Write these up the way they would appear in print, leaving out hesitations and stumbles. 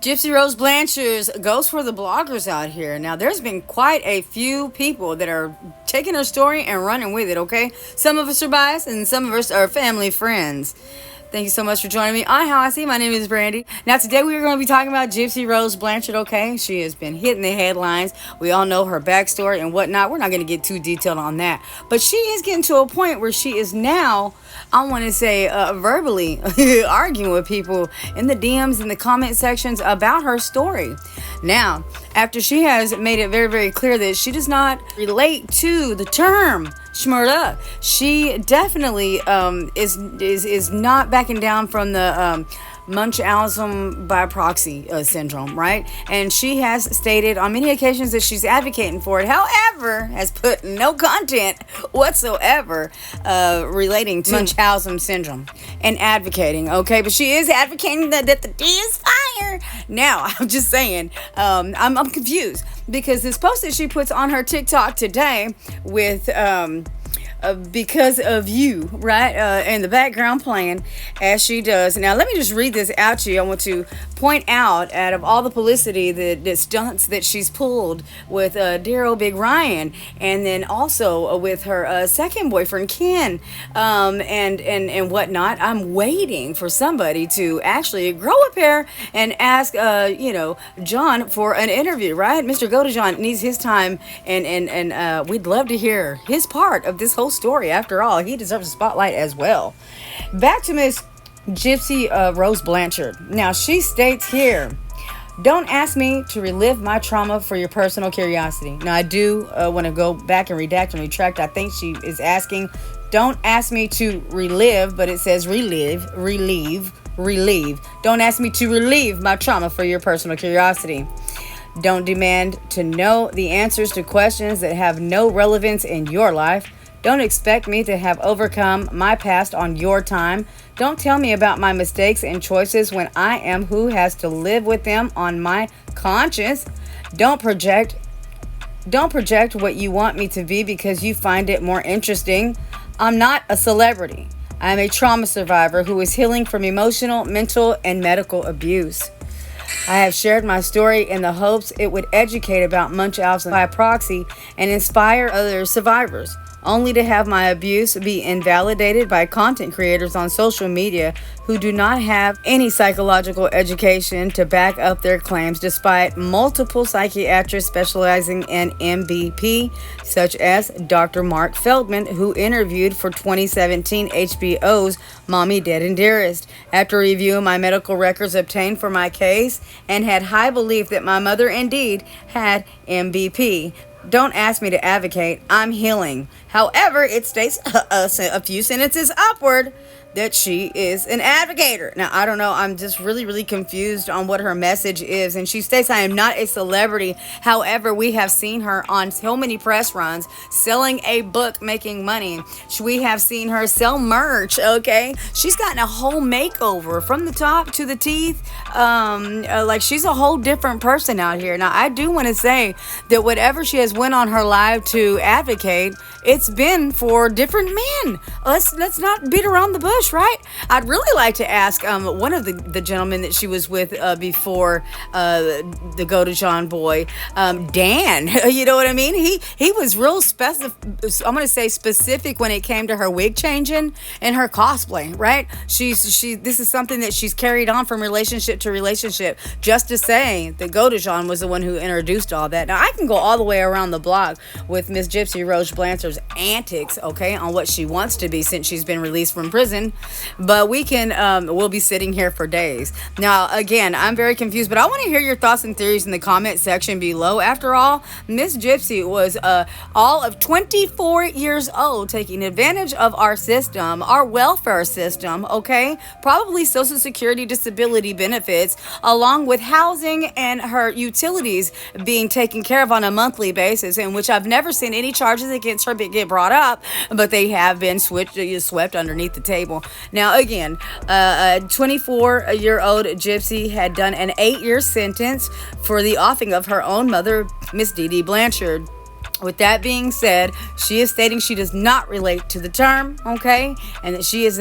Gypsy Rose Blanchard's goes for the bloggers out here. Now, there's been quite a few people that are taking her story and running with it, okay? Some of us are biased and some of us are family friends. Thank you so much for joining me on How I See. My name is Brandy. Now, today we are going to be talking about Gypsy Rose Blanchard, okay? She has been hitting the headlines. We all know her backstory and whatnot. We're not going to get too detailed on that. But she is getting to a point where she is now, I want to say, verbally arguing with people in the DMs and the comment sections about her story. Now, after she has made it very, very clear that she does not relate to the term Shmurda, she definitely is not backing down from the Munchausen by proxy syndrome, right? And she has stated on many occasions that she's advocating for it. However, has put no content whatsoever relating to Munchausen syndrome and advocating, okay? But she is advocating that the D is fire. Now, I'm just saying, I'm confused because this post that she puts on her TikTok today with because of you, right? In the background playing as she does. Now, let me just read this out to you. I want to point out of all the publicity, the stunts that she's pulled with dear old Big Ryan, and then also with her second boyfriend, Ken, and whatnot. I'm waiting for somebody to actually grow a pair and ask, John for an interview, right? Mr. John needs his time, and we'd love to hear his part of this whole story. After all, he deserves a spotlight as well. Back to Miss Gypsy Rose Blanchard. Now, she states here, don't ask me to relive my trauma for your personal curiosity. Now, I do want to go back and redact and retract. I think she is asking, don't ask me to relive, but it says relieve. Don't ask me to relieve my trauma for your personal curiosity. Don't demand to know the answers to questions that have no relevance in your life. Don't expect me to have overcome my past on your time. Don't tell me about my mistakes and choices when I am who has to live with them on my conscience. Don't project what you want me to be because you find it more interesting. I'm not a celebrity. I'm a trauma survivor who is healing from emotional, mental, and medical abuse. I have shared my story in the hopes it would educate about Munchausen by proxy and inspire other survivors, only to have my abuse be invalidated by content creators on social media who do not have any psychological education to back up their claims, despite multiple psychiatrists specializing in MBP, such as Dr. Mark Feldman, who interviewed for 2017 HBO's Mommy Dead and Dearest. After reviewing my medical records obtained for my case and had high belief that my mother indeed had MBP. Don't ask me to advocate. I'm healing. However, it states a few sentences upward that she is an advocator. Now, I don't know. I'm just really, really confused on what her message is. And she states, I am not a celebrity. However, we have seen her on so many press runs, selling a book, making money. We have seen her sell merch, okay? She's gotten a whole makeover from the top to the teeth. Like she's a whole different person out here. Now, I do want to say that whatever she has went on her live to advocate, it's been for different men. Let's not beat around the bush, right? I'd really like to ask one of the gentlemen that she was with before the Go to John boy, Dan. You know what I mean? He was real I'm going to say specific when it came to her wig changing and her cosplay, right? This is something that she's carried on from relationship to relationship. Just to say that Go to John was the one who introduced all that. Now I can go all the way around the block with Miss Gypsy Rose Blanchard's antics, okay, on what she wants to be since she's been released from prison. But we'll be sitting here for days. Now, again, I'm very confused, but I want to hear your thoughts and theories in the comment section below. After all, Miss Gypsy was all of 24 years old, taking advantage of our system, our welfare system, okay? Probably Social Security disability benefits, along with housing and her utilities being taken care of on a monthly basis, in which I've never seen any charges against her get brought up, but they have been swept underneath the table. Now, again, a 24-year-old Gypsy had done an 8-year sentence for the offing of her own mother, Miss Dee Dee Blanchard. With that being said, she is stating she does not relate to the term, okay, and that she is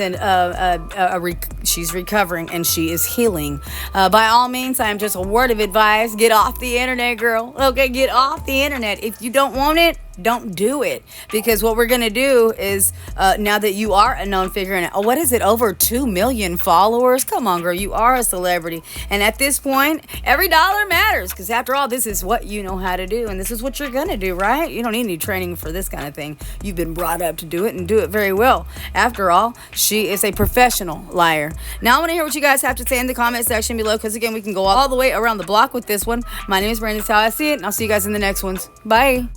she's recovering and she is healing. By all means, I am just a word of advice: get off the internet, girl. Okay, get off the internet. If you don't want it, don't do it, because what we're gonna do is now that you are a known figure and what is it, over 2 million followers? Come on, girl, you are a celebrity, and at this point, every dollar matters, because after all, this is what you know how to do, and this is what you're gonna do, right? You don't need any training for this kind of thing. You've been brought up to do it and do it very well. After all, she is a professional liar. Now I want to hear what you guys have to say in the comment section below, because again, we can go all the way around the block with this one. My name is Brandon. That's how I see it, and I'll see you guys in the next ones. Bye.